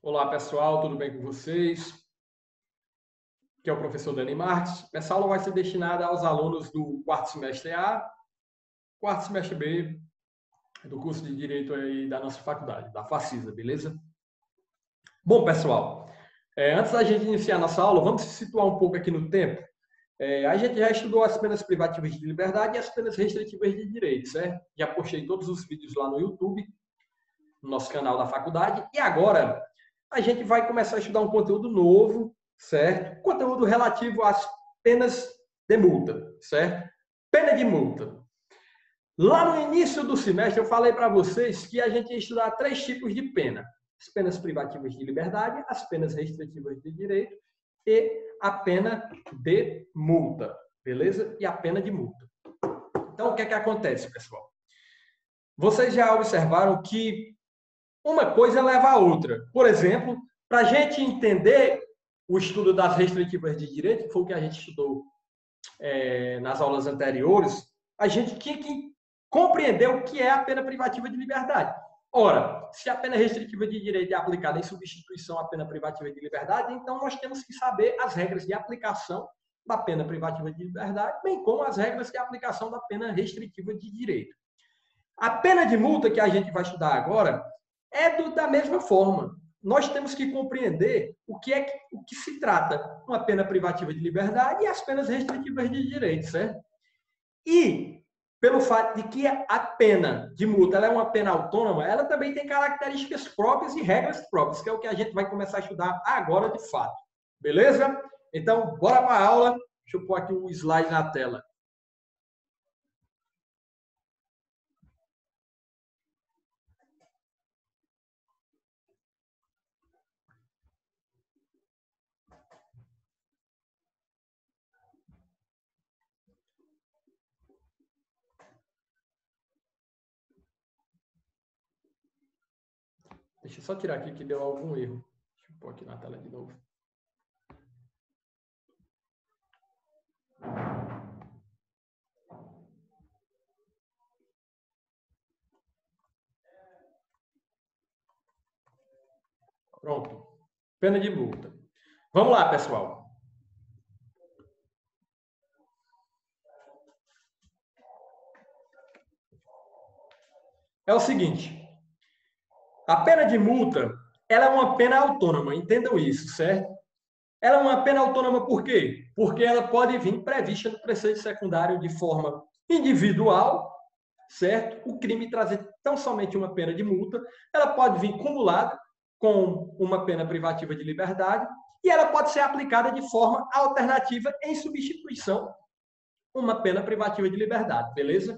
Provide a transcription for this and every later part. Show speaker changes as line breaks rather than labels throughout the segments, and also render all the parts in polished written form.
Olá, pessoal, tudo bem com vocês? Aqui é o professor Dani Marques. Essa aula vai ser destinada aos alunos do quarto semestre A, quarto semestre B, do curso de Direito aí da nossa faculdade, da Facisa, beleza? Bom, pessoal, antes da gente iniciar a nossa aula, vamos se situar um pouco aqui no tempo. A gente já estudou as penas privativas de liberdade e as penas restritivas de direito, certo? Já postei todos os vídeos lá no YouTube, no nosso canal da faculdade, e agora a gente vai começar a estudar um conteúdo novo, certo? Conteúdo relativo às penas de multa, certo? Pena de multa. Lá no início do semestre eu falei para vocês que a gente ia estudar 3 tipos de pena: as penas privativas de liberdade, as penas restritivas de direito e a pena de multa, beleza? E a pena de multa. Então, o que é que acontece, pessoal? Vocês já observaram que uma coisa leva a outra. Por exemplo, para a gente entender o estudo das restritivas de direito, que foi o que a gente estudou nas aulas anteriores, a gente tinha que compreender o que é a pena privativa de liberdade. Ora, se a pena restritiva de direito é aplicada em substituição à pena privativa de liberdade, então nós temos que saber as regras de aplicação da pena privativa de liberdade, bem como as regras de aplicação da pena restritiva de direito. A pena de multa que a gente vai estudar agora da mesma forma. Nós temos que compreender o que se trata uma pena privativa de liberdade e as penas restritivas de direito, certo? E, pelo fato de que a pena de multa ela é uma pena autônoma, ela também tem características próprias e regras próprias, que é o que a gente vai começar a estudar agora de fato. Beleza? Então, bora para a aula. Deixa eu pôr aqui o slide na tela. Deixa eu só tirar aqui que deu algum erro. Deixa eu pôr aqui na tela de novo. Pronto. Pena de multa. Vamos lá, pessoal. É o seguinte. A pena de multa, ela é uma pena autônoma, entendam isso, certo? Ela é uma pena autônoma por quê? Porque ela pode vir prevista no preceito secundário de forma individual, certo? O crime trazer tão somente uma pena de multa, ela pode vir cumulada com uma pena privativa de liberdade e ela pode ser aplicada de forma alternativa em substituição a uma pena privativa de liberdade, beleza?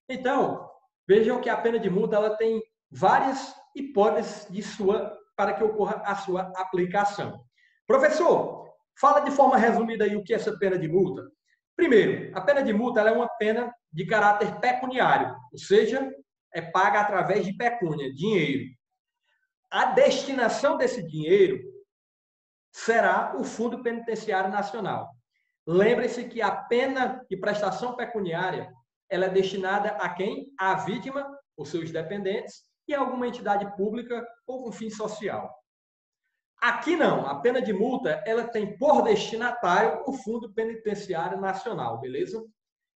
Então, vejam que a pena de multa ela tem várias hipóteses para que ocorra a sua aplicação. Professor, fala de forma resumida aí o que é essa pena de multa. Primeiro, a pena de multa ela é uma pena de caráter pecuniário, ou seja, é paga através de pecúnia, dinheiro. A destinação desse dinheiro será o Fundo Penitenciário Nacional. Lembre-se que a pena de prestação pecuniária ela é destinada a quem? A vítima, os seus dependentes e alguma entidade pública ou com fim social. Aqui não, a pena de multa ela tem por destinatário o Fundo Penitenciário Nacional, beleza?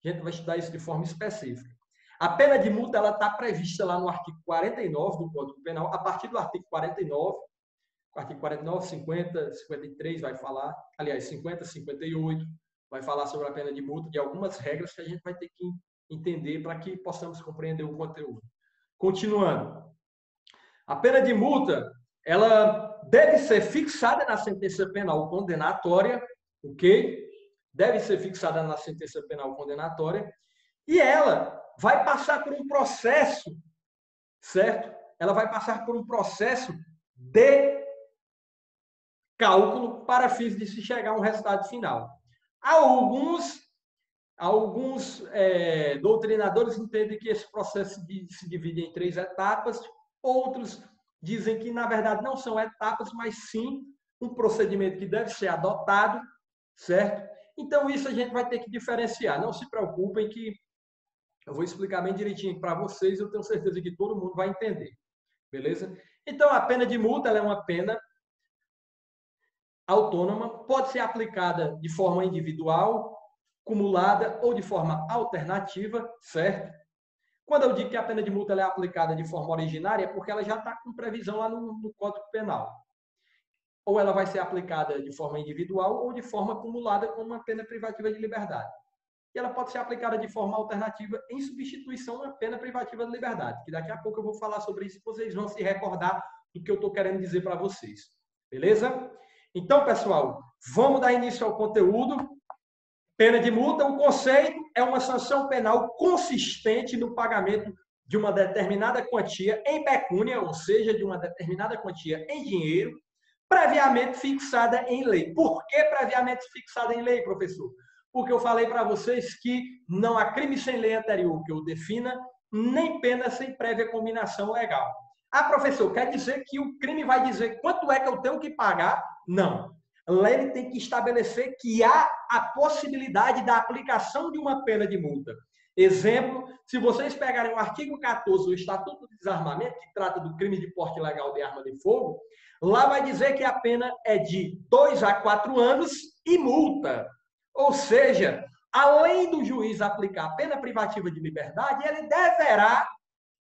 A gente vai estudar isso de forma específica. A pena de multa ela está prevista lá no artigo 49 do Código Penal, a partir do artigo 49, o artigo 49, 50, 53 vai falar, aliás, 50, 58, vai falar sobre a pena de multa, de algumas regras que a gente vai ter que entender para que possamos compreender o conteúdo. Continuando. A pena de multa, ela deve ser fixada na sentença penal condenatória, ok? Deve ser fixada na sentença penal condenatória e ela vai passar por um processo, certo? Ela vai passar por um processo de cálculo para fins de se chegar a um resultado final. Alguns doutrinadores entendem que esse processo se divide em 3 etapas, outros dizem que, na verdade, não são etapas, mas sim um procedimento que deve ser adotado, certo? Então, isso a gente vai ter que diferenciar. Não se preocupem que eu vou explicar bem direitinho para vocês, eu tenho certeza que todo mundo vai entender, beleza? Então, a pena de multa ela é uma pena autônoma, pode ser aplicada de forma individual, cumulada ou de forma alternativa, certo? Quando eu digo que a pena de multa é aplicada de forma originária, é porque ela já está com previsão lá no Código Penal. Ou ela vai ser aplicada de forma individual ou de forma acumulada como uma pena privativa de liberdade. E ela pode ser aplicada de forma alternativa em substituição a uma pena privativa de liberdade, que daqui a pouco eu vou falar sobre isso e vocês vão se recordar do que eu estou querendo dizer para vocês. Beleza? Então, pessoal, vamos dar início ao conteúdo. Pena de multa, o conceito é uma sanção penal consistente no pagamento de uma determinada quantia em pecúnia, ou seja, de uma determinada quantia em dinheiro, previamente fixada em lei. Por que previamente fixada em lei, professor? Porque eu falei para vocês que não há crime sem lei anterior que o defina, nem pena sem prévia combinação legal. Ah, professor, quer dizer que o crime vai dizer quanto é que eu tenho que pagar? Não. A lei tem que estabelecer que há a possibilidade da aplicação de uma pena de multa. Exemplo, se vocês pegarem o artigo 14 do Estatuto do Desarmamento, que trata do crime de porte ilegal de arma de fogo, lá vai dizer que a pena é de 2 a 4 anos e multa. Ou seja, além do juiz aplicar a pena privativa de liberdade, ele deverá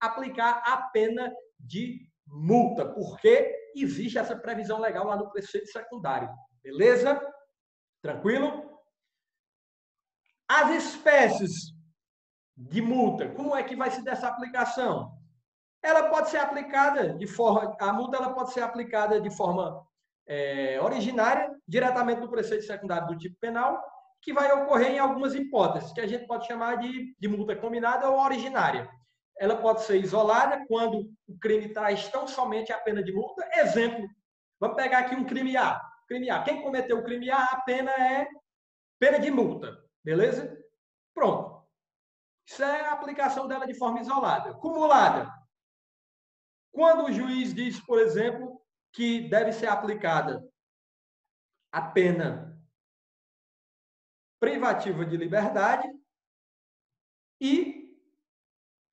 aplicar a pena de multa, porque existe essa previsão legal lá no preceito secundário. Beleza? Tranquilo? As espécies de multa, como é que vai se dar essa aplicação? Ela pode ser aplicada de forma, a multa ela pode ser aplicada de forma originária, diretamente do preceito secundário do tipo penal, que vai ocorrer em algumas hipóteses, que a gente pode chamar de multa combinada ou originária. Ela pode ser isolada quando o crime traz tão somente a pena de multa. Exemplo, vamos pegar aqui um crime A. Crime A. Quem cometeu o crime A, a pena é pena de multa. Beleza? Pronto. Isso é a aplicação dela de forma isolada. Cumulada. Quando o juiz diz, por exemplo, que deve ser aplicada a pena privativa de liberdade e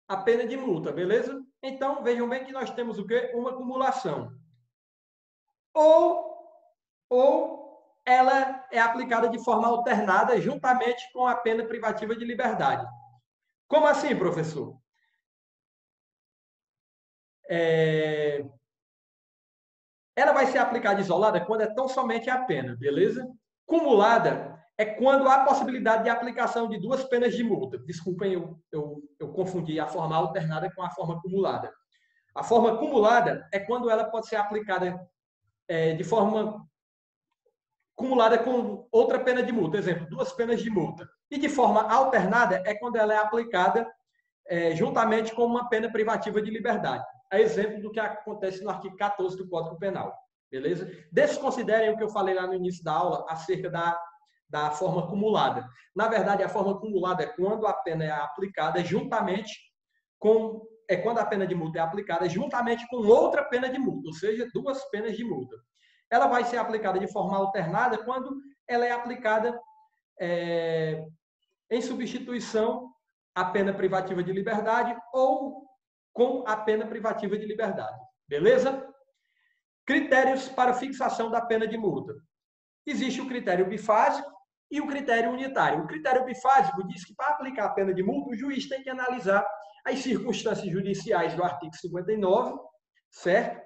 a pena de multa, beleza? Então, vejam bem que nós temos o quê? Uma acumulação. Ou ela é aplicada de forma alternada juntamente com a pena privativa de liberdade. Como assim, professor? Ela vai ser aplicada isolada quando é tão somente a pena, beleza? Cumulada é quando há possibilidade de aplicação de duas penas de multa. Desculpem, eu confundi a forma alternada com a forma acumulada. A forma acumulada é quando ela pode ser aplicada de forma acumulada com outra pena de multa. Exemplo, duas penas de multa. E de forma alternada é quando ela é aplicada juntamente com uma pena privativa de liberdade. É exemplo do que acontece no artigo 14 do Código Penal. Beleza? Desconsiderem o que eu falei lá no início da aula acerca da forma acumulada. Na verdade, a forma acumulada é quando a pena é aplicada juntamente com... É quando a pena de multa é aplicada juntamente com outra pena de multa, ou seja, duas penas de multa. Ela vai ser aplicada de forma alternada quando ela é aplicada em substituição à pena privativa de liberdade ou com a pena privativa de liberdade. Beleza? Critérios para fixação da pena de multa. Existe o critério bifásico e o critério unitário. O critério bifásico diz que, para aplicar a pena de multa, o juiz tem que analisar as circunstâncias judiciais do artigo 59, certo?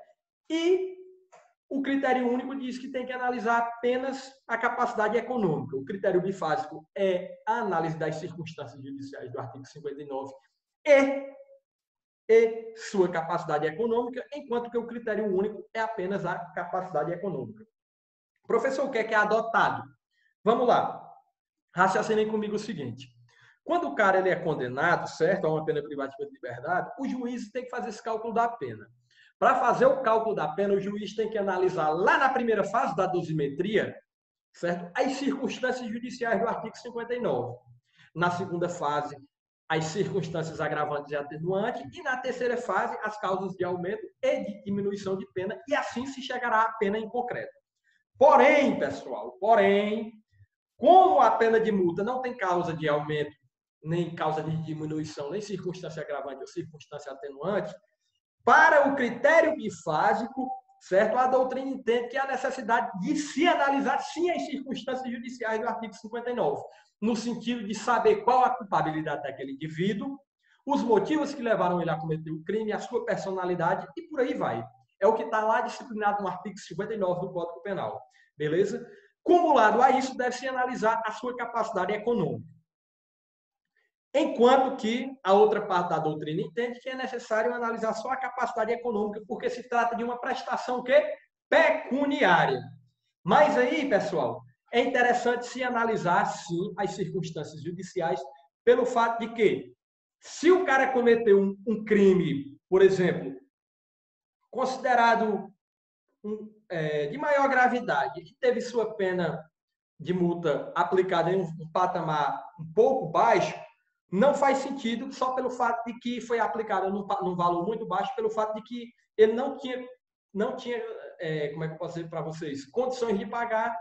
E o critério único diz que tem que analisar apenas a capacidade econômica. O critério bifásico é a análise das circunstâncias judiciais do artigo 59 e sua capacidade econômica, enquanto que o critério único é apenas a capacidade econômica. Professor, o que é adotado? Vamos lá. Raciocinem comigo o seguinte. Quando o cara ele é condenado, certo, a uma pena privativa de liberdade, o juiz tem que fazer esse cálculo da pena. Para fazer o cálculo da pena, o juiz tem que analisar lá na primeira fase da dosimetria, certo, as circunstâncias judiciais do artigo 59. Na segunda fase, as circunstâncias agravantes e atenuantes, e na terceira fase, as causas de aumento e de diminuição de pena, e assim se chegará à pena em concreto. Porém, pessoal, como a pena de multa não tem causa de aumento, nem causa de diminuição, nem circunstância agravante ou circunstância atenuante, para o critério bifásico, certo? A doutrina entende que há necessidade de se analisar, sim, as circunstâncias judiciais do artigo 59, no sentido de saber qual a culpabilidade daquele indivíduo, os motivos que levaram ele a cometer o crime, a sua personalidade e por aí vai. É o que está lá disciplinado no artigo 59 do Código Penal. Beleza? Cumulado a isso, deve-se analisar a sua capacidade econômica. Enquanto que a outra parte da doutrina entende que é necessário analisar só a capacidade econômica, porque se trata de uma prestação que pecuniária. Mas aí, pessoal, é interessante se analisar, sim, as circunstâncias judiciais, pelo fato de que, se o cara cometeu um crime, por exemplo, considerado de maior gravidade, que teve sua pena de multa aplicada em um patamar um pouco baixo, não faz sentido só pelo fato de que foi aplicada num valor muito baixo, pelo fato de que ele não tinha como é que eu posso dizer para vocês, condições de pagar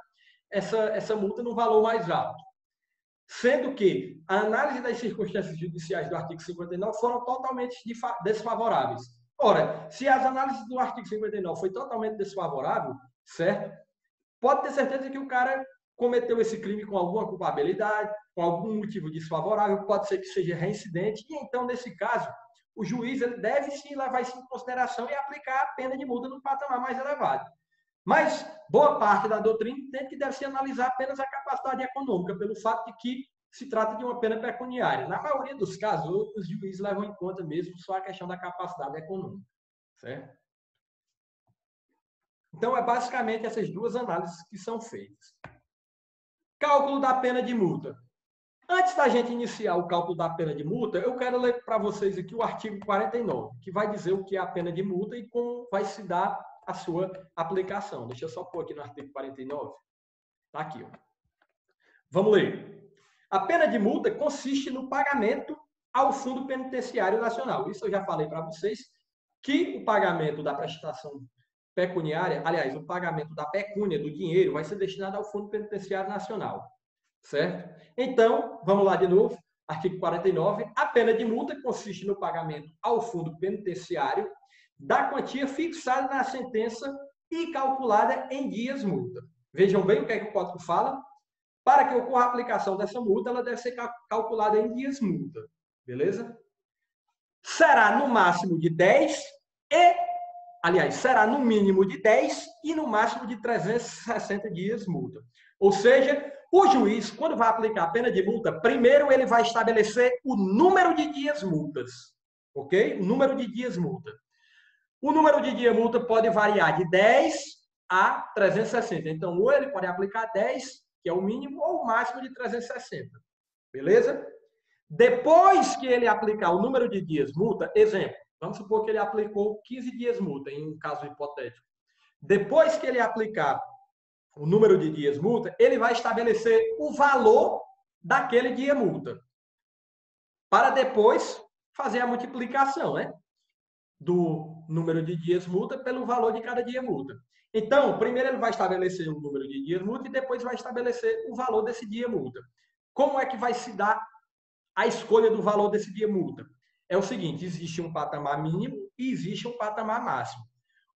essa multa num valor mais alto. Sendo que a análise das circunstâncias judiciais do artigo 59 foram totalmente desfavoráveis. Ora, se as análises do artigo 59 foi totalmente desfavorável, certo? Pode ter certeza que o cara cometeu esse crime com alguma culpabilidade, com algum motivo desfavorável, pode ser que seja reincidente, e então, nesse caso, o juiz ele deve sim levar isso em consideração e aplicar a pena de multa no patamar mais elevado. Mas boa parte da doutrina entende que deve se analisar apenas a capacidade econômica, pelo fato de que se trata de uma pena pecuniária. Na maioria dos casos, os juízes levam em conta mesmo só a questão da capacidade econômica, certo? Então, é basicamente essas duas análises que são feitas. Cálculo da pena de multa. Antes da gente iniciar o cálculo da pena de multa, eu quero ler para vocês aqui o artigo 49, que vai dizer o que é a pena de multa e como vai se dar a sua aplicação. Deixa eu só pôr aqui no artigo 49. Está aqui, ó. Vamos ler. A pena de multa consiste no pagamento ao Fundo Penitenciário Nacional. Isso eu já falei para vocês, que o pagamento da prestação pecuniária, aliás, o pagamento da pecúnia, do dinheiro, vai ser destinado ao Fundo Penitenciário Nacional. Certo? Então, vamos lá de novo. Artigo 49. A pena de multa consiste no pagamento ao Fundo Penitenciário da quantia fixada na sentença e calculada em dias multa. Vejam bem o que é que o Código fala. Para que ocorra a aplicação dessa multa, ela deve ser calculada em dias multa. Beleza? Será no máximo de 10 será no mínimo de 10 e no máximo de 360 dias multa. Ou seja, o juiz, quando vai aplicar a pena de multa, primeiro ele vai estabelecer o número de dias multas. Ok? O número de dias multa. O número de dias multa pode variar de 10 a 360. Então, ou ele pode aplicar 10, que é o mínimo, ou o máximo de 360. Beleza? Depois que ele aplicar o número de dias multa, exemplo, vamos supor que ele aplicou 15 dias multa, em um caso hipotético. Depois que ele aplicar o número de dias multa, ele vai estabelecer o valor daquele dia multa. Para depois fazer a multiplicação, né? Do número de dias multa pelo valor de cada dia multa. Então, primeiro ele vai estabelecer o número de dias multa e depois vai estabelecer o valor desse dia multa. Como é que vai se dar a escolha do valor desse dia multa? É o seguinte, existe um patamar mínimo e existe um patamar máximo.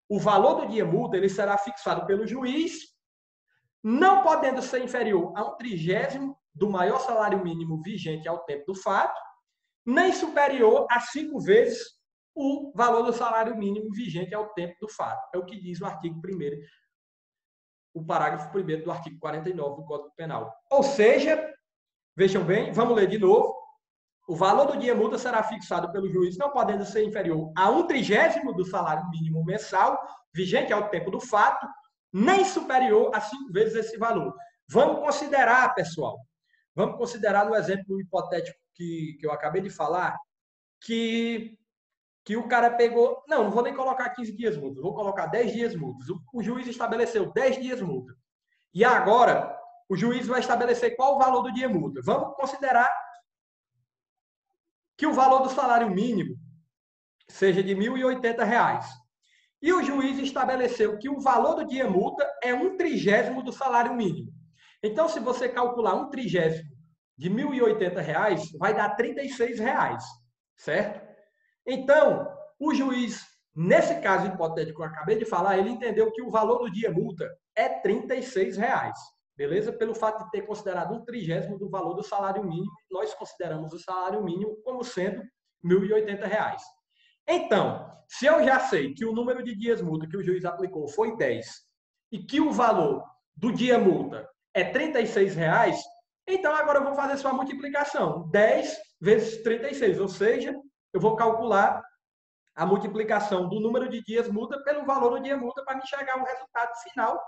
O valor do dia multa ele será fixado pelo juiz, não podendo ser inferior a 1/30 do maior salário mínimo vigente ao tempo do fato, nem superior a 5 vezes o valor do salário mínimo vigente ao tempo do fato. É o que diz o artigo 1º, o parágrafo 1º do artigo 49 do Código Penal. Ou seja, vejam bem, vamos ler de novo. O valor do dia multa será fixado pelo juiz, não podendo ser inferior a 1/30 do salário mínimo mensal, vigente ao tempo do fato, nem superior a 5 vezes esse valor. Vamos considerar, pessoal, vamos considerar no exemplo hipotético que eu acabei de falar, que o cara pegou... Não vou nem colocar 15 dias multa, vou colocar 10 dias multas. O juiz estabeleceu 10 dias multa. E agora, o juiz vai estabelecer qual o valor do dia multa. Vamos considerar que o valor do salário mínimo seja de R$ 1.080. E o juiz estabeleceu que o valor do dia multa é 1/30 do salário mínimo. Então, se você calcular 1/30 de R$ 1.080, vai dar R$ 36, certo? Então, o juiz Nesse caso hipotético que eu acabei de falar, ele entendeu que o valor do dia multa é R$ 36, beleza? Pelo fato de ter considerado 1/30 do valor do salário mínimo, nós consideramos o salário mínimo como sendo R$ 1.080. Então, se eu já sei que o número de dias multa que o juiz aplicou foi 10 e que o valor do dia multa é R$ 36, então agora eu vou fazer sua multiplicação. 10 vezes 36, ou seja, eu vou calcular a multiplicação do número de dias multa pelo valor do dia multa para me chegar ao resultado final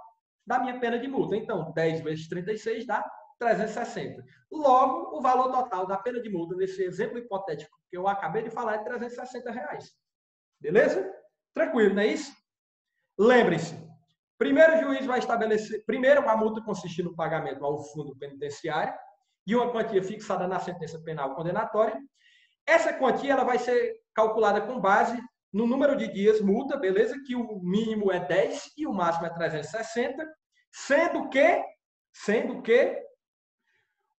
da minha pena de multa. Então, 10 vezes 36 dá 360. Logo, o valor total da pena de multa, nesse exemplo hipotético que eu acabei de falar, é R$ 360. Beleza? Tranquilo, não é isso? Lembre-se, primeiro o juiz vai estabelecer, primeiro a multa consiste no pagamento ao fundo penitenciário e uma quantia fixada na sentença penal condenatória. Essa quantia ela vai ser calculada com base no número de dias multa, beleza? Que o mínimo é 10 e o máximo é 360, sendo que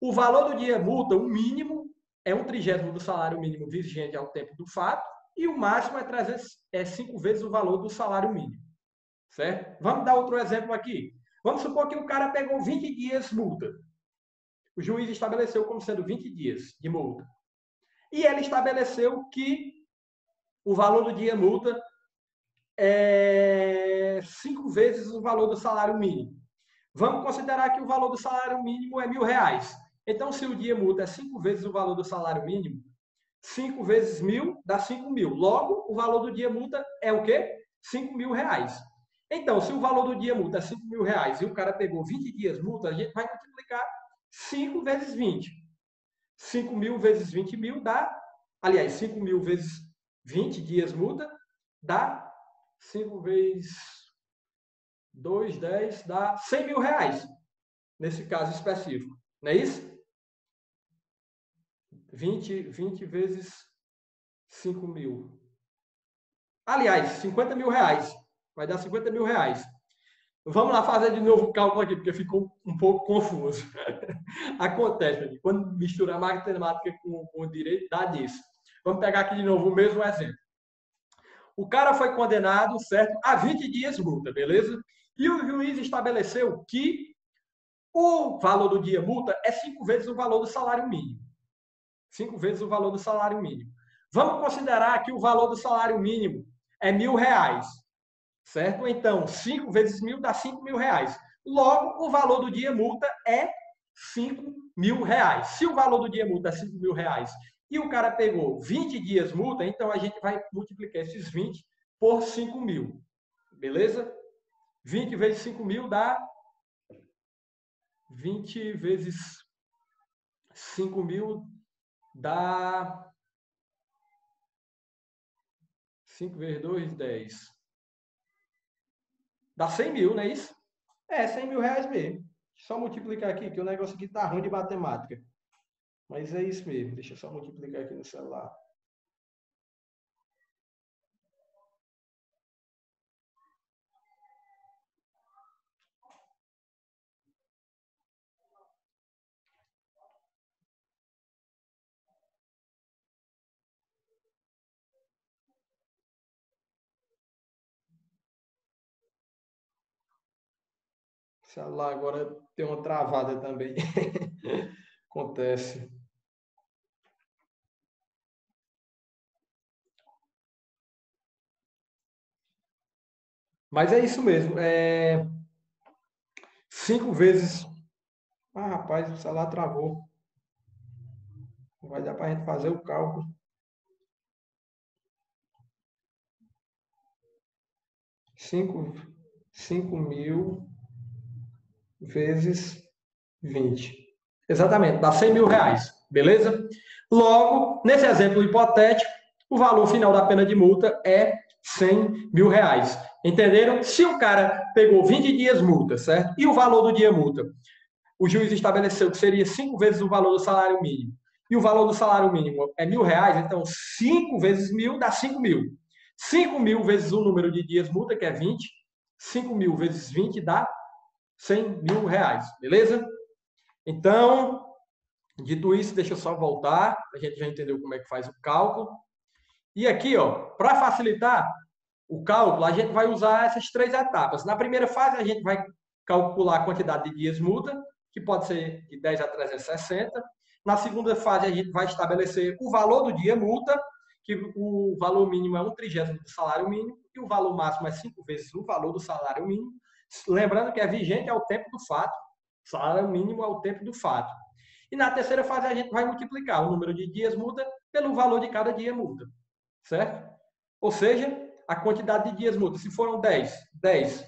o valor do dia multa, o mínimo, é 1/30 do salário mínimo vigente ao tempo do fato e o máximo é 5 vezes o valor do salário mínimo. Certo? Vamos dar outro exemplo aqui. Vamos supor que o cara pegou 20 dias multa. O juiz estabeleceu como sendo 20 dias de multa. E ele estabeleceu que o valor do dia multa é 5 vezes o valor do salário mínimo. Vamos considerar que o valor do salário mínimo é R$ 1.000. Então, se o dia multa é 5 vezes o valor do salário mínimo, 5 vezes 1.000 dá 5.000. Logo, o valor do dia multa é o quê? R$ 5.000. Então, se o valor do dia multa é R$ 5.000 e o cara pegou 20 dias multa, a gente vai multiplicar 5 vezes 20. 5.000 vezes 20.000 dá, aliás, 5.000 vezes 20 dias multa dá 5 vezes 2, 10, dá R$ 100.000, nesse caso específico. Não é isso? 20 vezes 5.000. Aliás, R$ 50.000. Vai dar R$ 50.000. Vamos lá fazer de novo o cálculo aqui, porque ficou um pouco confuso. Acontece, quando mistura matemática com direito, dá disso. Vamos pegar aqui de novo o mesmo exemplo. O cara foi condenado, certo, a 20 dias multa, beleza? E o juiz estabeleceu que o valor do dia multa é 5 vezes o valor do salário mínimo. 5 vezes o valor do salário mínimo. Vamos considerar que o valor do salário mínimo é R$ 1.000. Certo? Então, 5 vezes 1.000 dá R$ 5.000. Logo, o valor do dia multa é R$ 5.000. Se o valor do dia multa é R$ 5.000 e o cara pegou 20 dias multa, então a gente vai multiplicar esses 20 por 5.000. Beleza? 20 vezes 5.000 dá 20 vezes 5.000 dá 5 vezes 2, 10. Dá 100.000, não é isso? É, R$ 100.000 mesmo. Só multiplicar aqui, que o negócio aqui tá ruim de matemática. Mas é isso mesmo. Deixa eu só multiplicar aqui no celular. O celular agora tem uma travada também. Acontece. Mas é isso mesmo. 5 vezes. Ah, rapaz, o celular travou. Não vai dar para a gente fazer o cálculo. 5.000 vezes 20. Exatamente, dá R$ 100.000. Beleza? Logo, nesse exemplo hipotético, o valor final da pena de multa é R$ 100.000. Entenderam? Se o cara pegou 20 dias multa, certo? E o valor do dia multa, o juiz estabeleceu que seria 5 vezes o valor do salário mínimo. E o valor do salário mínimo é R$ 1.000, então 5 vezes 1.000 dá 5.000. 5.000 vezes o número de dias multa, que é 20. 5.000 vezes 20 dá R$ 100.000. Beleza? Então, dito isso, deixa eu só voltar. A gente já entendeu como é que faz o cálculo. E aqui, ó, para facilitar, o cálculo, a gente vai usar essas 3 etapas. Na primeira fase, a gente vai calcular a quantidade de dias multa, que pode ser de 10 a 360. Na segunda fase, a gente vai estabelecer o valor do dia multa, que o valor mínimo é 1/30 do salário mínimo e o valor máximo é 5 vezes o valor do salário mínimo. Lembrando que é vigente ao tempo do fato. O salário mínimo ao tempo do fato. E na terceira fase, a gente vai multiplicar o número de dias multa pelo valor de cada dia multa. Certo? Ou seja, a quantidade de dias multa. Se foram 10, 10.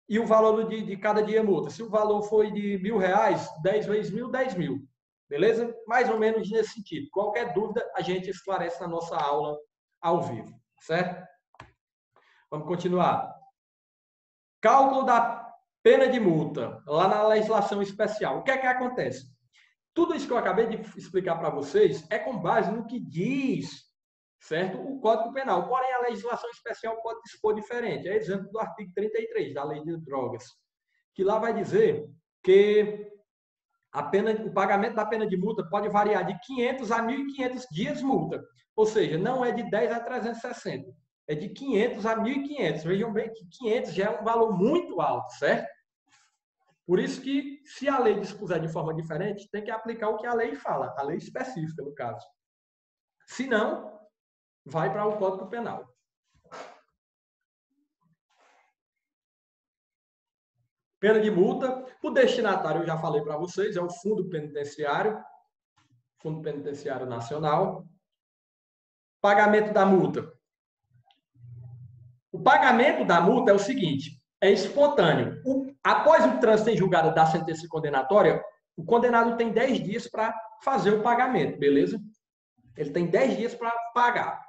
E o valor de cada dia multa. Se o valor foi de R$1.000, 10 vezes 1.000, 10.000. Beleza? Mais ou menos nesse sentido. Qualquer dúvida, a gente esclarece na nossa aula ao vivo. Certo? Vamos continuar. Cálculo da pena de multa, lá na legislação especial. O que é que acontece? Tudo isso que eu acabei de explicar para vocês é com base no que diz, certo, o Código Penal. Porém, a legislação especial pode dispor diferente. É exemplo do artigo 33 da Lei de Drogas, que lá vai dizer que o pagamento da pena de multa pode variar de 500 a 1.500 dias multa. Ou seja, não é de 10 a 360. É de 500 a 1.500. Vejam bem que 500 já é um valor muito alto, certo? Por isso que, se a lei dispuser de forma diferente, tem que aplicar o que a lei fala, a lei específica, no caso. Se não, vai para o Código Penal. Pena de multa. O destinatário, eu já falei para vocês, é o Fundo Penitenciário Nacional. Pagamento da multa. O pagamento da multa é o seguinte, é espontâneo. Após o trânsito em julgado da sentença condenatória, o condenado tem 10 dias para fazer o pagamento, beleza? Ele tem 10 dias para pagar.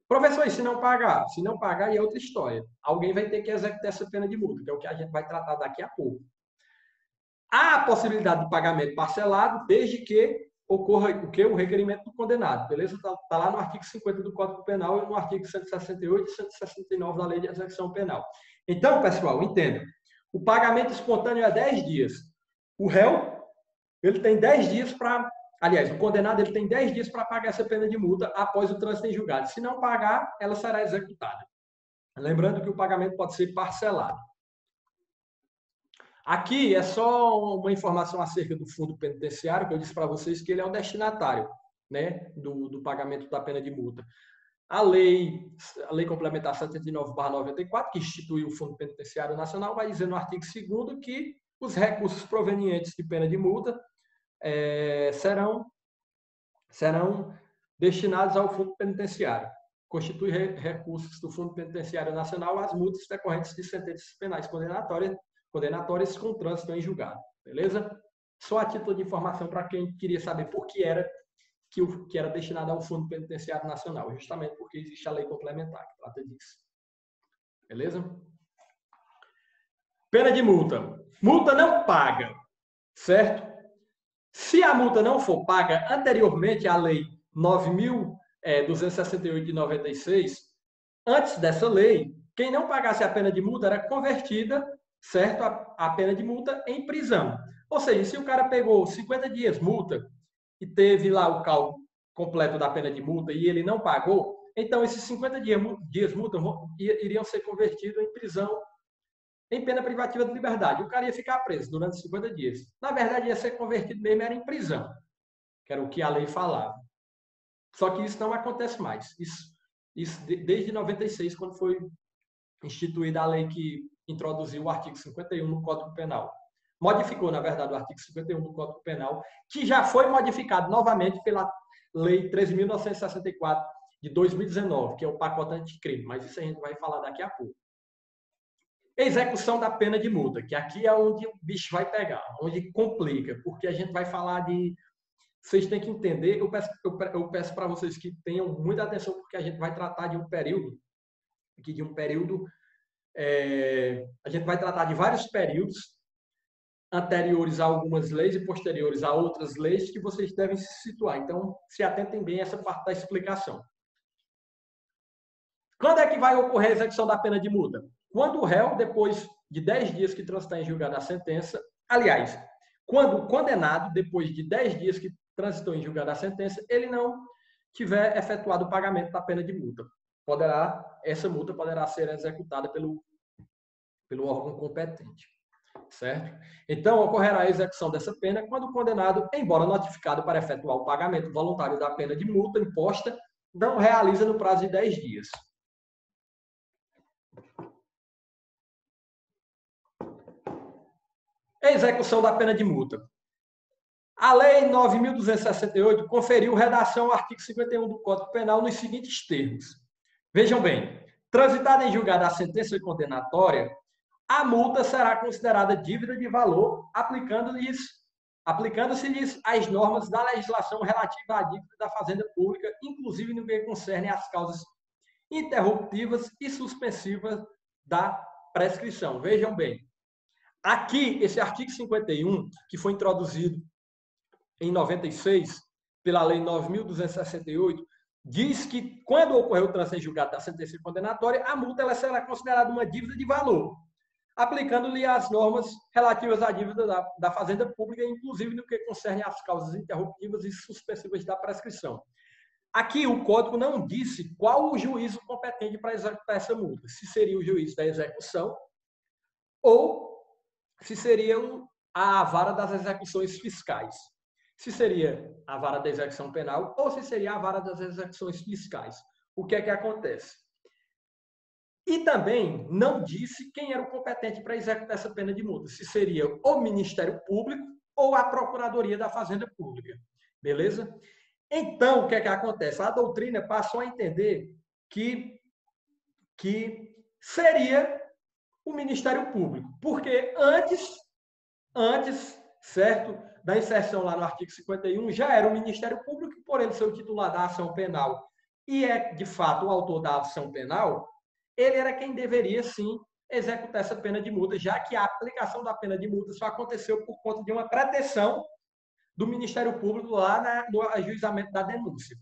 Professor, e se não pagar? Se não pagar, é outra história. Alguém vai ter que executar essa pena de multa, que é o que a gente vai tratar daqui a pouco. Há a possibilidade de pagamento parcelado, desde que ocorra o requerimento do condenado, beleza? Está lá no artigo 50 do Código Penal e no artigo 168 e 169 da Lei de Execução Penal. Então, pessoal, entenda. O pagamento espontâneo é 10 dias. O réu, ele tem 10 dias para... Aliás, o condenado ele tem 10 dias para pagar essa pena de multa após o trânsito em julgado. Se não pagar, ela será executada. Lembrando que o pagamento pode ser parcelado. Aqui é só uma informação acerca do fundo penitenciário, que eu disse para vocês que ele é o destinatário, né, do pagamento da pena de multa. A lei complementar 79/94, que institui o Fundo Penitenciário Nacional, vai dizer no artigo 2º que os recursos provenientes de pena de multa serão destinados ao Fundo Penitenciário. Constitui recursos do Fundo Penitenciário Nacional as multas decorrentes de sentenças penais condenatórias com trânsito em julgado. Beleza? Só a título de informação para quem queria saber por que era destinado ao Fundo Penitenciário Nacional, justamente porque existe a lei complementar que trata disso. Beleza? Pena de multa. Multa não paga, certo? Se a multa não for paga anteriormente à Lei 9.268 de 96, antes dessa lei, quem não pagasse a pena de multa era convertida, certo, a pena de multa em prisão. Ou seja, se o cara pegou 50 dias multa e teve lá o cálculo completo da pena de multa e ele não pagou, então esses 50 dias multa iriam ser convertidos em prisão, em pena privativa de liberdade. O cara ia ficar preso durante 50 dias. Na verdade, ia ser convertido mesmo, era em prisão, que era o que a lei falava. Só que isso não acontece mais. Isso desde 96, quando foi instituída a lei que introduziu o artigo 51 no Código Penal. Modificou, na verdade, o artigo 51 do Código Penal, que já foi modificado novamente pela Lei 13.964 de 2019, que é o pacote anticrime, mas isso a gente vai falar daqui a pouco. Execução da pena de multa, que aqui é onde o bicho vai pegar, onde complica, porque a gente vai falar de... Vocês têm que entender, eu peço para vocês que tenham muita atenção, porque a gente vai tratar de um período, a gente vai tratar de vários períodos anteriores a algumas leis e posteriores a outras leis que vocês devem se situar. Então, se atentem bem a essa parte da explicação. Quando é que vai ocorrer a execução da pena de multa? Quando o réu, depois de 10 dias que transitar em julgado a sentença, aliás, quando o condenado, depois de 10 dias que transitou em julgado a sentença, ele não tiver efetuado o pagamento da pena de multa. essa multa poderá ser executada pelo órgão competente, certo? Então, ocorrerá a execução dessa pena quando o condenado, embora notificado para efetuar o pagamento voluntário da pena de multa imposta, não realiza no prazo de 10 dias. Execução da pena de multa. A Lei 9.268 conferiu redação ao artigo 51 do Código Penal nos seguintes termos. Vejam bem, transitada em julgado a sentença condenatória, a multa será considerada dívida de valor, aplicando-se-lhes as normas da legislação relativa à dívida da Fazenda Pública, inclusive no que concerne às causas interruptivas e suspensivas da prescrição. Vejam bem, aqui, esse artigo 51, que foi introduzido em 96, pela Lei 9.268, diz que, quando ocorreu o trânsito em julgado da sentença condenatória, a multa ela será considerada uma dívida de valor, aplicando-lhe as normas relativas à dívida da Fazenda Pública, inclusive no que concerne às causas interruptivas e suspensivas da prescrição. Aqui, o Código não disse qual o juízo competente para executar essa multa, se seria o juiz da execução ou se seria a vara das execuções fiscais. Se seria a vara da execução penal ou se seria a vara das execuções fiscais. O que é que acontece? E também não disse quem era o competente para executar essa pena de multa, se seria o Ministério Público ou a Procuradoria da Fazenda Pública. Beleza? Então, o que é que acontece? A doutrina passou a entender que seria o Ministério Público, porque antes, certo, da inserção lá no artigo 51, já era o Ministério Público, por ele ser o titular da ação penal e é, de fato, o autor da ação penal, ele era quem deveria, sim, executar essa pena de multa, já que a aplicação da pena de multa só aconteceu por conta de uma pretensão do Ministério Público lá no ajuizamento da denúncia.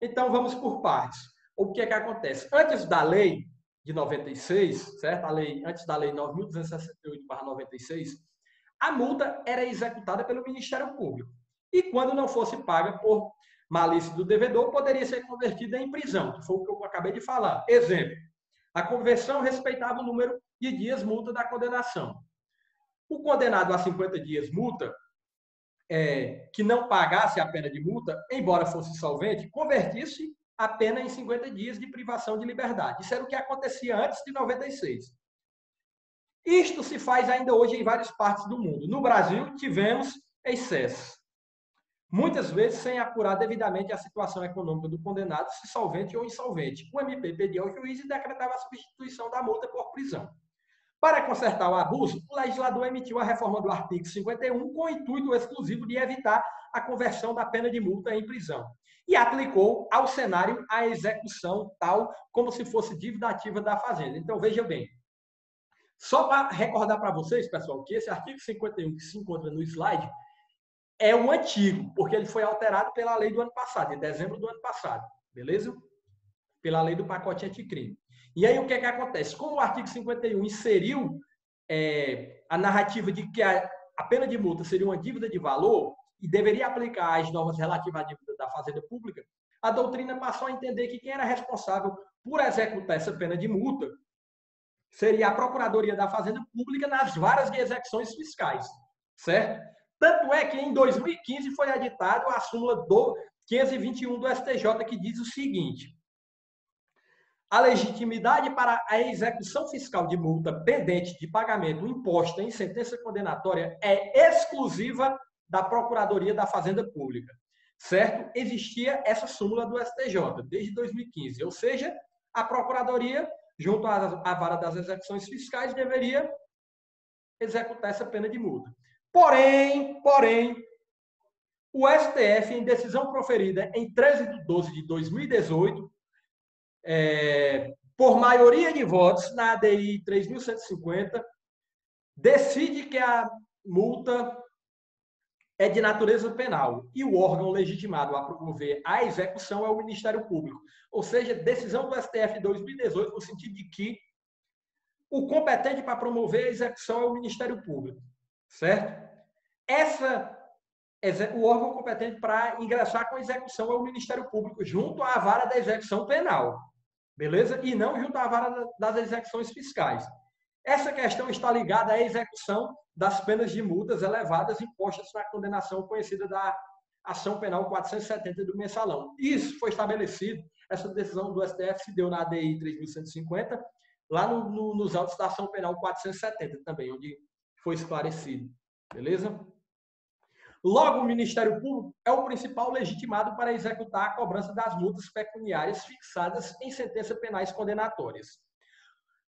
Então, vamos por partes. O que é que acontece? Antes da lei de 96, certo? Antes da lei 9.268/96, a multa era executada pelo Ministério Público. E quando não fosse paga por malícia do devedor, poderia ser convertida em prisão, que foi o que eu acabei de falar. Exemplo, a conversão respeitava o número de dias multa da condenação. O condenado a 50 dias multa, que não pagasse a pena de multa, embora fosse solvente, convertisse a pena em 50 dias de privação de liberdade. Isso era o que acontecia antes de 96. Isto se faz ainda hoje em várias partes do mundo. No Brasil, tivemos excesso. Muitas vezes sem apurar devidamente a situação econômica do condenado, se solvente ou insolvente. O MP pedia ao juiz e decretava a substituição da multa por prisão. Para consertar o abuso, o legislador emitiu a reforma do artigo 51 com o intuito exclusivo de evitar a conversão da pena de multa em prisão. E aplicou ao cenário a execução tal como se fosse dívida ativa da Fazenda. Então, veja bem. Só para recordar para vocês, pessoal, que esse artigo 51 que se encontra no slide é o antigo, porque ele foi alterado pela lei do ano passado, em dezembro do ano passado, beleza? Pela lei do pacote anticrime. E aí o que é que acontece? Como o artigo 51 inseriu a narrativa de que a pena de multa seria uma dívida de valor e deveria aplicar as normas relativas à dívida da Fazenda Pública, a doutrina passou a entender que quem era responsável por executar essa pena de multa seria a Procuradoria da Fazenda Pública nas varas de execuções fiscais, certo? Tanto é que em 2015 foi editado a súmula 521 do STJ, que diz o seguinte: a legitimidade para a execução fiscal de multa pendente de pagamento imposta em sentença condenatória é exclusiva da Procuradoria da Fazenda Pública, certo? Existia essa súmula do STJ desde 2015, ou seja, a Procuradoria, junto à vara das execuções fiscais, deveria executar essa pena de multa. Porém, o STF, em decisão proferida em 13 de 12 de 2018, por maioria de votos, na ADI 3.150, decide que a multa é de natureza penal e o órgão legitimado a promover a execução é o Ministério Público. Ou seja, decisão do STF 2018, no sentido de que o competente para promover a execução é o Ministério Público, certo? O órgão competente para ingressar com a execução é o Ministério Público, junto à vara da execução penal. beleza? E não junto à vara das execuções fiscais. Essa questão está ligada à execução das penas de multas elevadas impostas na condenação conhecida da ação penal 470 do mensalão. Isso foi estabelecido, essa decisão do STF se deu na ADI 3150, lá nos autos da ação penal 470 também, onde foi esclarecido. Beleza? Logo, o Ministério Público é o principal legitimado para executar a cobrança das multas pecuniárias fixadas em sentenças penais condenatórias.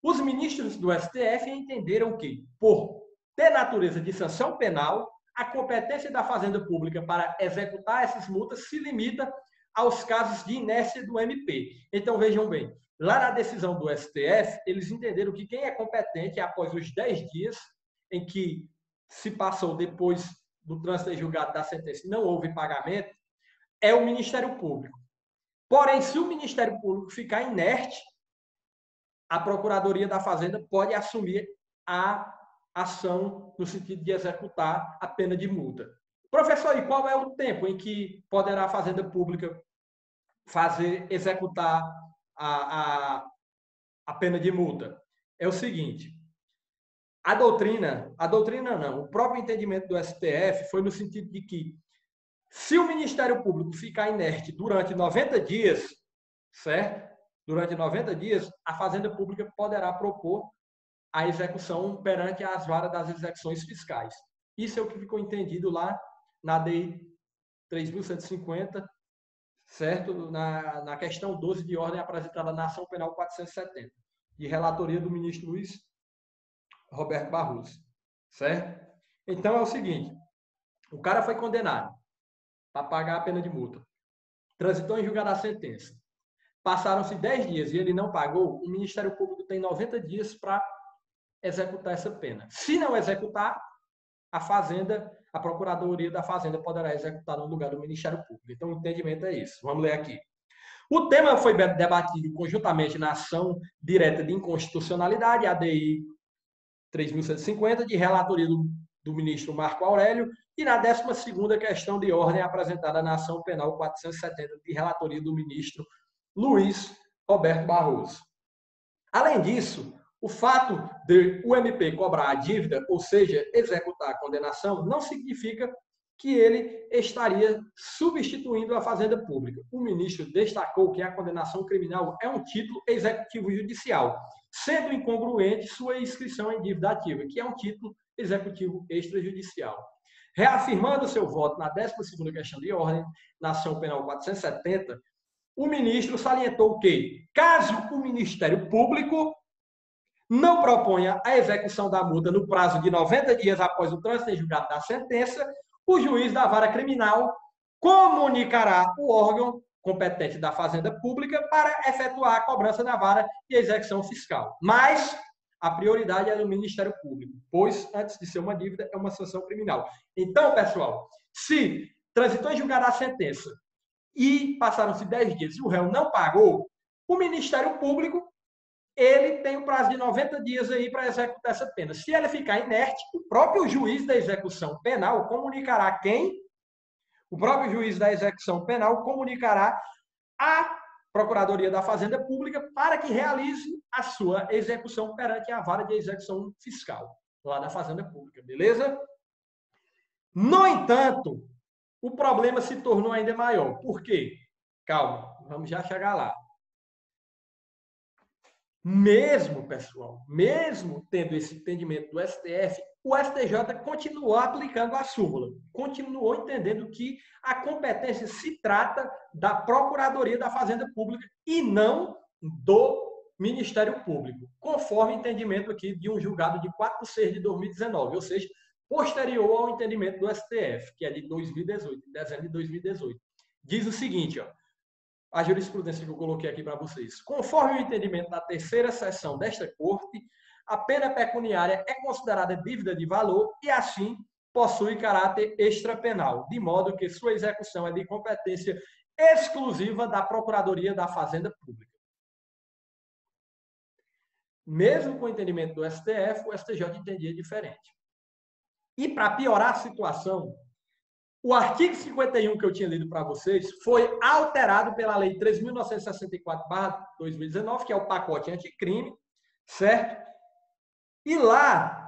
Os ministros do STF entenderam que, por ter natureza de sanção penal, a competência da Fazenda Pública para executar essas multas se limita aos casos de inércia do MP. Então, vejam bem, lá na decisão do STF, eles entenderam que quem é competente após os 10 dias em que se passou depois do trânsito julgado da sentença e não houve pagamento, é o Ministério Público. Porém, se o Ministério Público ficar inerte, a Procuradoria da Fazenda pode assumir a ação no sentido de executar a pena de multa. Professor, e qual é o tempo em que poderá a Fazenda Pública executar a pena de multa? É o seguinte, a doutrina não, o próprio entendimento do STF foi no sentido de que se o Ministério Público ficar inerte durante 90 dias, certo? Durante 90 dias, a Fazenda Pública poderá propor a execução perante as varas das execuções fiscais. Isso é o que ficou entendido lá na DI 3.150, certo? Na questão 12 de ordem apresentada na ação penal 470, de relatoria do ministro Luiz Roberto Barroso, certo? Então é o seguinte, o cara foi condenado para pagar a pena de multa, transitou em julgado a sentença, passaram-se 10 dias e ele não pagou, o Ministério Público tem 90 dias para executar essa pena. Se não executar, a Procuradoria da Fazenda poderá executar no lugar do Ministério Público. Então, o entendimento é isso. Vamos ler aqui. O tema foi debatido conjuntamente na ação direta de inconstitucionalidade, ADI 3.150, de relatoria do ministro Marco Aurélio, e na 12ª questão de ordem apresentada na ação penal 470, de relatoria do ministro Luiz Roberto Barroso. Além disso, o fato de o MP cobrar a dívida, ou seja, executar a condenação, não significa que ele estaria substituindo a Fazenda Pública. O ministro destacou que a condenação criminal é um título executivo judicial, sendo incongruente sua inscrição em dívida ativa, que é um título executivo extrajudicial. Reafirmando seu voto na 12ª questão de ordem, na ação penal 470, o ministro salientou que, caso o Ministério Público não proponha a execução da multa no prazo de 90 dias após o trânsito em julgado da sentença, o juiz da vara criminal comunicará o órgão competente da Fazenda Pública para efetuar a cobrança da vara de execução fiscal. Mas a prioridade é do Ministério Público, pois, antes de ser uma dívida, é uma sanção criminal. Então, pessoal, se transitou em julgado a sentença e passaram-se 10 dias e o réu não pagou, o Ministério Público ele tem um prazo de 90 dias aí para executar essa pena. Se ele ficar inerte, o próprio juiz da execução penal comunicará quem? O próprio juiz da execução penal comunicará à Procuradoria da Fazenda Pública para que realize a sua execução perante a vara de execução fiscal, lá da Fazenda Pública, beleza? No entanto, o problema se tornou ainda maior. Por quê? Calma, vamos já chegar lá. Mesmo, pessoal, mesmo tendo esse entendimento do STF, o STJ continuou aplicando a súmula, continuou entendendo que a competência se trata da Procuradoria da Fazenda Pública e não do Ministério Público, conforme o entendimento aqui de um julgado de 4 de 6 de 2019, ou seja, posterior ao entendimento do STF, que é de 2018, de dezembro de 2018. Diz o seguinte, ó, a jurisprudência que eu coloquei aqui para vocês. Conforme o entendimento da terceira seção desta Corte, a pena pecuniária é considerada dívida de valor e, assim, possui caráter extrapenal, de modo que sua execução é de competência exclusiva da Procuradoria da Fazenda Pública. Mesmo com o entendimento do STF, o STJ entendia diferente. E, para piorar a situação, O artigo 51 que eu tinha lido para vocês foi alterado pela Lei 3.964/2019, que é o pacote anticrime, certo? E lá,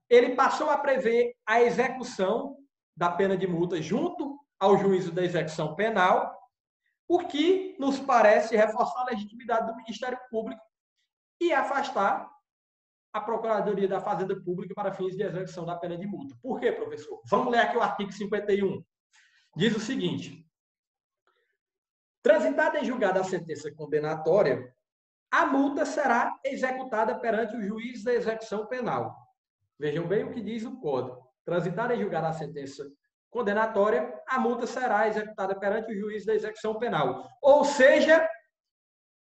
ele passou a prever a execução da pena de multa junto ao juízo da execução penal, o que nos parece reforçar a legitimidade do Ministério Público e afastar a Procuradoria da Fazenda Pública para fins de execução da pena de multa. Por quê, professor? Vamos ler aqui o artigo 51. Diz o seguinte: transitada em julgado a sentença condenatória, a multa será executada perante o juiz da execução penal. Vejam bem o que diz o Código. Transitada em julgado a sentença condenatória, a multa será executada perante o juiz da execução penal. Ou seja,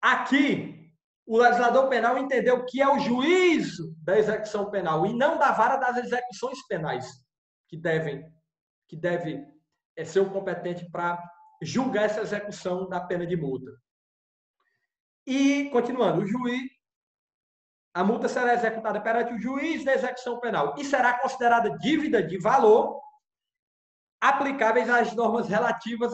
aqui, o legislador penal entendeu que é o juízo da execução penal e não da vara das execuções penais que deve ser o competente para julgar essa execução da pena de multa. E, continuando, a multa será executada perante o juiz da execução penal e será considerada dívida de valor aplicáveis às normas relativas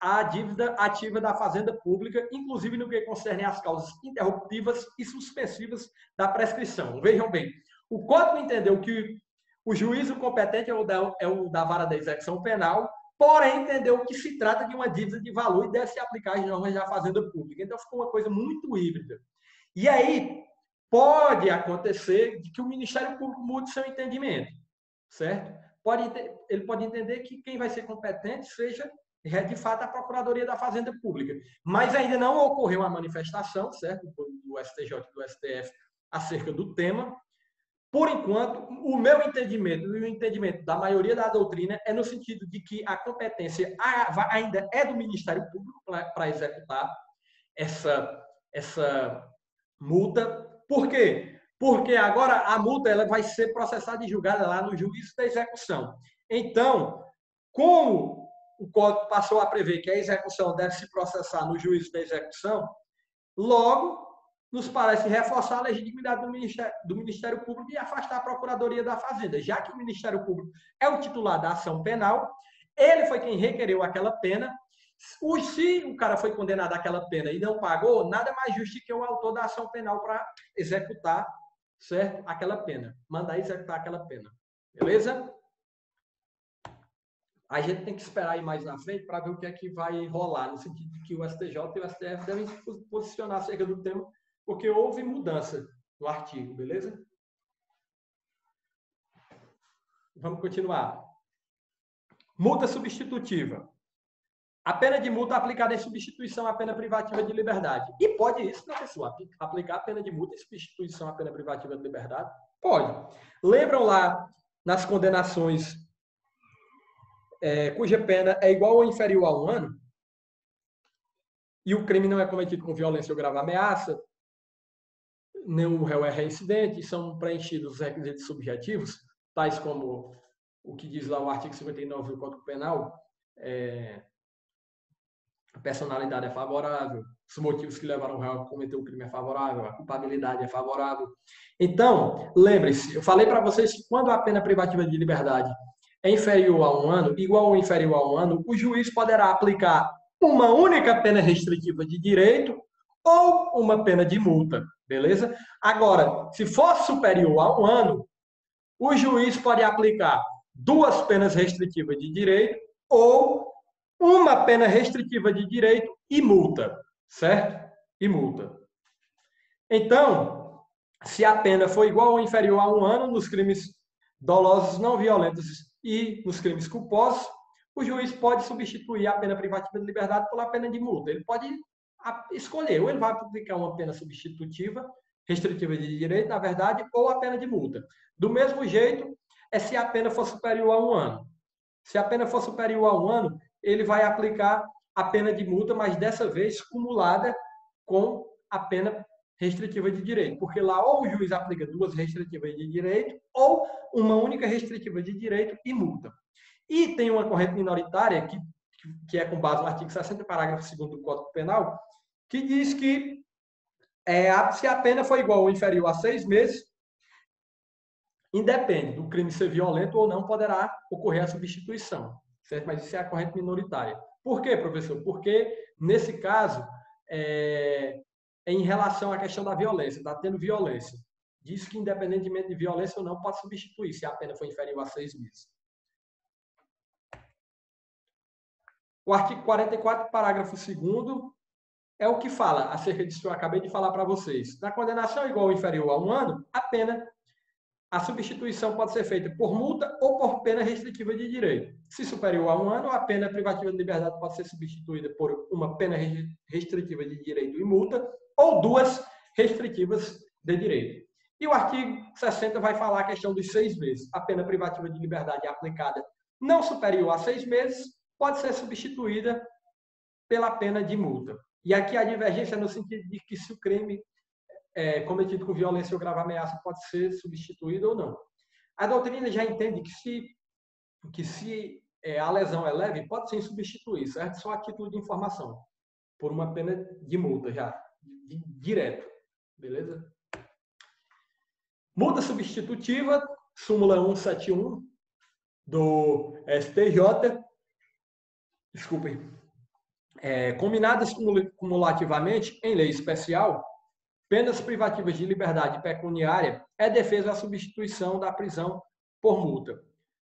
à dívida ativa da Fazenda Pública, inclusive no que concerne às causas interruptivas e suspensivas da prescrição. Vejam bem, o Código entendeu que o juízo competente é o da vara da execução penal, porém entendeu que se trata de uma dívida de valor e deve se aplicar às normas da Fazenda Pública. Então ficou uma coisa muito híbrida. E aí pode acontecer de que o Ministério Público mude seu entendimento, certo? Ele pode entender que quem vai ser competente seja, de fato, a Procuradoria da Fazenda Pública. Mas ainda não ocorreu uma manifestação, certo, do STJ e do STF acerca do tema. Por enquanto, o meu entendimento e o entendimento da maioria da doutrina é no sentido de que a competência ainda é do Ministério Público para executar essa multa. Por quê? Porque agora a multa ela vai ser processada e julgada lá no juízo da execução. Então, como o Código passou a prever que a execução deve se processar no juízo da execução, logo nos parece reforçar a legitimidade do Ministério Público e afastar a Procuradoria da Fazenda, já que o Ministério Público é o titular da ação penal, ele foi quem requereu aquela pena. Se o cara foi condenado àquela pena e não pagou, nada mais justo que o autor da ação penal para executar, certo? Aquela pena, mandar executar aquela pena. Beleza? A gente tem que esperar aí mais na frente para ver o que é que vai rolar, no sentido de que o STJ e o STF devem se posicionar acerca do tema, porque houve mudança no artigo, beleza? Vamos continuar. Multa substitutiva. A pena de multa aplicada em substituição à pena privativa de liberdade. E pode isso, professor, aplicar a pena de multa em substituição à pena privativa de liberdade? Pode. Lembram lá nas condenações cuja pena é igual ou inferior a 1 ano? E o crime não é cometido com violência ou grave ameaça, nem o réu é reincidente, são preenchidos os requisitos subjetivos, tais como o que diz lá o artigo 59 do Código Penal, a personalidade é favorável, os motivos que levaram o réu a cometer o crime é favorável, a culpabilidade é favorável. Então, lembre-se, eu falei para vocês que quando a pena privativa de liberdade é inferior a 1 ano, igual ou inferior a 1 ano, o juiz poderá aplicar uma única pena restritiva de direito ou uma pena de multa, beleza? Agora, se for superior a 1 ano, o juiz pode aplicar 2 penas restritivas de direito ou uma pena restritiva de direito e multa, certo? E multa. Então, se a pena for igual ou inferior a 1 ano nos crimes dolosos não violentos e nos crimes culposos, o juiz pode substituir a pena privativa de liberdade pela pena de multa. Ele pode escolher, ou ele vai aplicar uma pena substitutiva, restritiva de direito, na verdade, ou a pena de multa. Do mesmo jeito, se a pena for superior a 1 ano. Se a pena for superior a 1 ano, ele vai aplicar a pena de multa, mas dessa vez cumulada com a pena restritiva de direito. Porque lá ou o juiz aplica 2 restritivas de direito ou uma única restritiva de direito e multa. E tem uma corrente minoritária, que é com base no artigo 60, parágrafo 2º do Código Penal, que diz que se a pena for igual ou inferior a 6 meses, independe do crime ser violento ou não, poderá ocorrer a substituição, certo? Mas isso é a corrente minoritária. Por quê, professor? Porque, nesse caso, é em relação à questão da violência, está tendo violência. Diz que, independentemente de violência ou não, pode substituir, se a pena for inferior a 6 meses. O artigo 44, parágrafo 2º, é o que fala acerca disso que eu acabei de falar para vocês. Na condenação igual ou inferior a 1 ano, a substituição pode ser feita por multa ou por pena restritiva de direito. Se superior a 1 ano, a pena privativa de liberdade pode ser substituída por uma pena restritiva de direito e multa, ou 2 restritivas de direito. E o artigo 60 vai falar a questão dos 6 meses. A pena privativa de liberdade aplicada não superior a 6 meses pode ser substituída pela pena de multa. E aqui a divergência é no sentido de que se o crime cometido com violência ou grave ameaça pode ser substituído ou não. A doutrina já entende que se a lesão é leve, pode sim substituir, certo? Só a título de informação, por uma pena de multa já, direto, beleza? Multa substitutiva, súmula 171 do STJ, desculpem, combinadas cumulativamente em lei especial, penas privativas de liberdade pecuniária é defesa à substituição da prisão por multa.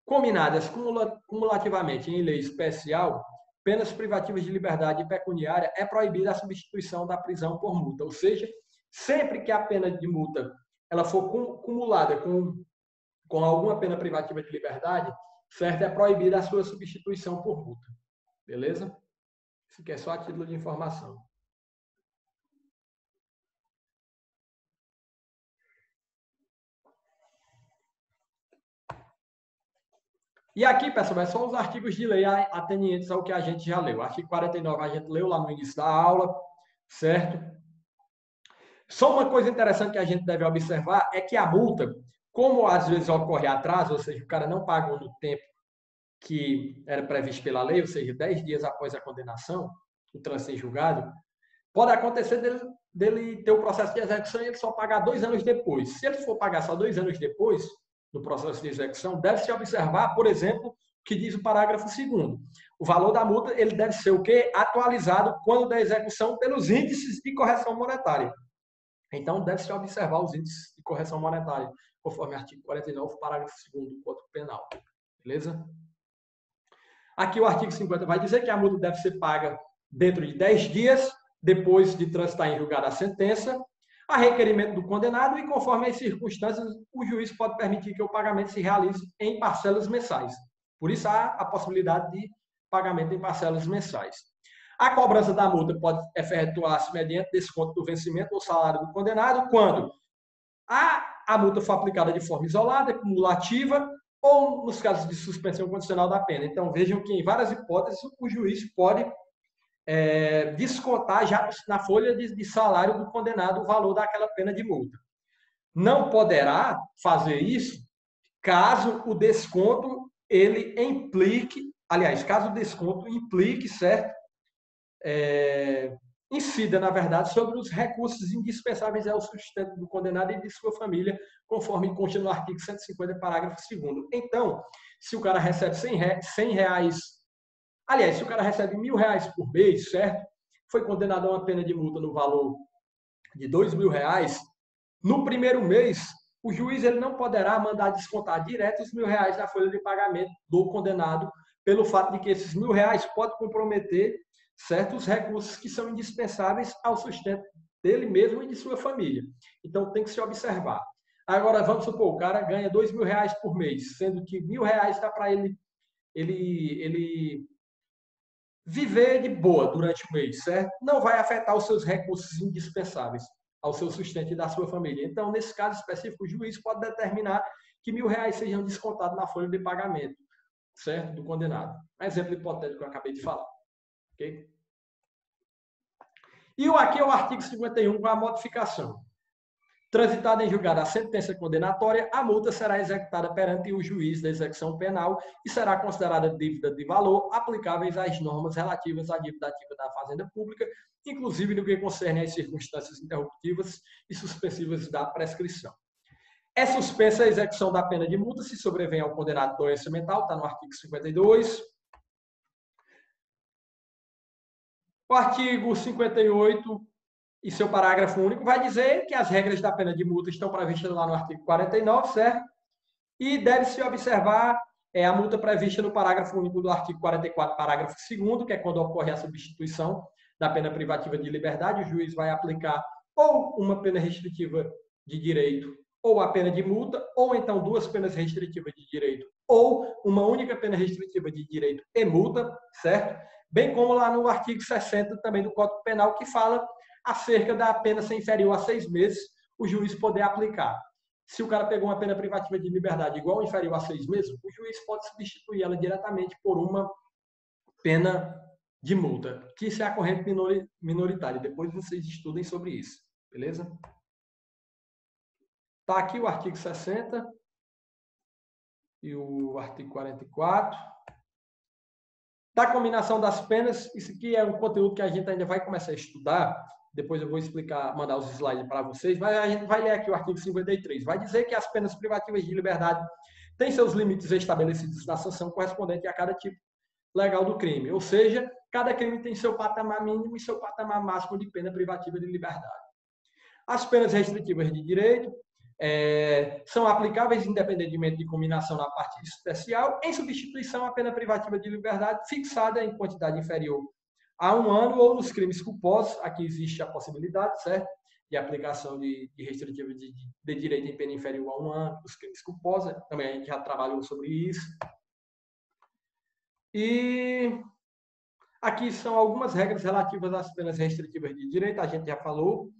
Combinadas cumulativamente em lei especial, penas privativas de liberdade pecuniária é proibida a substituição da prisão por multa. Ou seja, sempre que a pena de multa ela for cumulada com alguma pena privativa de liberdade, certo? É proibida a sua substituição por multa. Beleza? Isso aqui é só a título de informação. E aqui, pessoal, são os artigos de lei atenientes ao que a gente já leu. O artigo 49 a gente leu lá no início da aula, certo? Só uma coisa interessante que a gente deve observar é que a multa, como às vezes ocorre atraso, ou seja, o cara não pagou no tempo que era previsto pela lei, ou seja, 10 dias após a condenação, o trânsito em julgado, pode acontecer dele ter o processo de execução e ele só pagar 2 anos depois. Se ele for pagar só 2 anos depois, no processo de execução, deve-se observar, por exemplo, o que diz o parágrafo 2º. O valor da multa ele deve ser o quê? Atualizado quando da execução pelos índices de correção monetária. Então, deve-se observar os índices de correção monetária, conforme o artigo 49, parágrafo 2º do Código Penal. Beleza? Aqui o artigo 50 vai dizer que a multa deve ser paga dentro de 10 dias, depois de transitar em julgado a sentença, a requerimento do condenado e, conforme as circunstâncias, o juiz pode permitir que o pagamento se realize em parcelas mensais. Por isso, há a possibilidade de pagamento em parcelas mensais. A cobrança da multa pode efetuar-se mediante desconto do vencimento ou salário do condenado quando a multa for aplicada de forma isolada, cumulativa, ou nos casos de suspensão condicional da pena. Então, vejam que em várias hipóteses o juiz pode descontar já na folha de salário do condenado o valor daquela pena de multa. Não poderá fazer isso caso o desconto ele implique, aliás, caso o desconto implique, certo? Incida, na verdade, sobre os recursos indispensáveis ao sustento do condenado e de sua família, conforme consta no artigo 150, parágrafo 2º. Então, se o cara recebe 100 reais, aliás, se o cara recebe R$1.000 por mês, certo? Foi condenado a uma pena de multa no valor de R$2.000, no primeiro mês, o juiz ele não poderá mandar descontar direto os R$1.000 da folha de pagamento do condenado, pelo fato de que esses R$1.000 podem comprometer certos recursos que são indispensáveis ao sustento dele mesmo e de sua família. Então, tem que se observar. Agora, vamos supor, o cara ganha R$2.000 por mês, sendo que R$1.000 está para ele viver de boa durante o mês, certo? Não vai afetar os seus recursos indispensáveis ao seu sustento e da sua família. Então, nesse caso específico, o juiz pode determinar que R$1.000 sejam descontados na folha de pagamento, certo? Do condenado. Um exemplo hipotético que eu acabei de falar. Okay? E aqui é o artigo 51 com a modificação. Transitada em julgado a sentença condenatória, a multa será executada perante o juiz da execução penal e será considerada dívida de valor aplicáveis às normas relativas à dívida ativa da Fazenda Pública, inclusive no que concerne às circunstâncias interruptivas e suspensivas da prescrição. É suspensa a execução da pena de multa se sobrevém ao condenado doença mental, está no artigo 52. O artigo 58 e seu parágrafo único vai dizer que as regras da pena de multa estão previstas lá no artigo 49, certo? E deve-se observar a multa prevista no parágrafo único do artigo 44, parágrafo 2º, que é quando ocorre a substituição da pena privativa de liberdade, o juiz vai aplicar ou uma pena restritiva de direito ou a pena de multa, ou então duas penas restritivas de direito ou uma única pena restritiva de direito e multa, certo? Bem como lá no artigo 60 também do Código Penal, que fala acerca da pena ser inferior a 6 meses, o juiz poder aplicar. Se o cara pegou uma pena privativa de liberdade igual ou inferior a 6 meses, o juiz pode substituir ela diretamente por uma pena de multa, que isso é a corrente minoritária. Depois vocês estudem sobre isso, beleza? Está aqui o artigo 60 e o artigo 44. Da combinação das penas, isso aqui é um conteúdo que a gente ainda vai começar a estudar. Depois eu vou explicar, mandar os slides para vocês, mas a gente vai ler aqui o artigo 53. Vai dizer que as penas privativas de liberdade têm seus limites estabelecidos na sanção correspondente a cada tipo legal do crime. Ou seja, cada crime tem seu patamar mínimo e seu patamar máximo de pena privativa de liberdade. As penas restritivas de direito são aplicáveis independentemente de combinação na parte especial, em substituição à pena privativa de liberdade fixada em quantidade inferior a 1 ano ou nos crimes culposos. Aqui existe a possibilidade, certo? De aplicação de restritiva de direito em pena inferior a 1 ano, os crimes culposos, também a gente já trabalhou sobre isso. E aqui são algumas regras relativas às penas restritivas de direito, a gente já falou,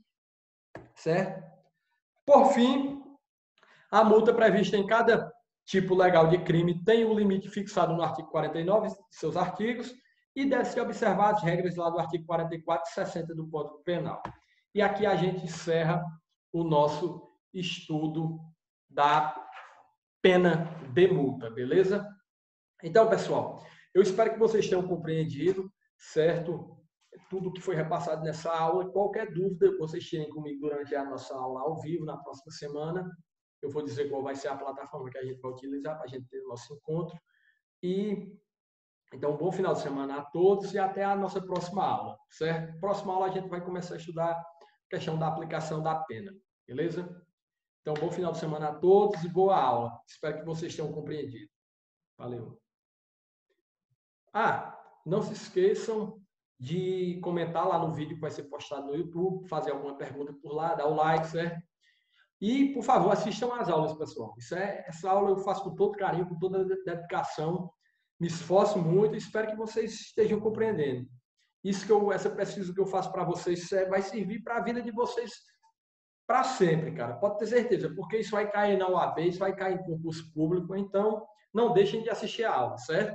certo? Por fim, a multa prevista em cada tipo legal de crime tem o limite fixado no artigo 49 de seus artigos e deve-se observar as regras lá do artigo 44 e 60 do Código Penal. E aqui a gente encerra o nosso estudo da pena de multa, beleza? Então, pessoal, eu espero que vocês tenham compreendido, certo? Tudo que foi repassado nessa aula. Qualquer dúvida que vocês tirem comigo durante a nossa aula ao vivo, na próxima semana, eu vou dizer qual vai ser a plataforma que a gente vai utilizar para a gente ter o nosso encontro. E então, um bom final de semana a todos e até a nossa próxima aula, certo? Próxima aula a gente vai começar a estudar a questão da aplicação da pena, beleza? Então, bom final de semana a todos e boa aula. Espero que vocês tenham compreendido. Valeu. Não se esqueçam de comentar lá no vídeo que vai ser postado no YouTube, fazer alguma pergunta por lá, dar o like, certo? E, por favor, assistam às aulas, pessoal. Essa aula eu faço com todo carinho, com toda dedicação. Me esforço muito e espero que vocês estejam compreendendo. Essa pesquisa que eu faço para vocês vai servir para a vida de vocês para sempre, cara. Pode ter certeza, porque isso vai cair na UAB, isso vai cair em concurso público, então não deixem de assistir a aula, certo?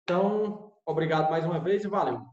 Então, obrigado mais uma vez e valeu.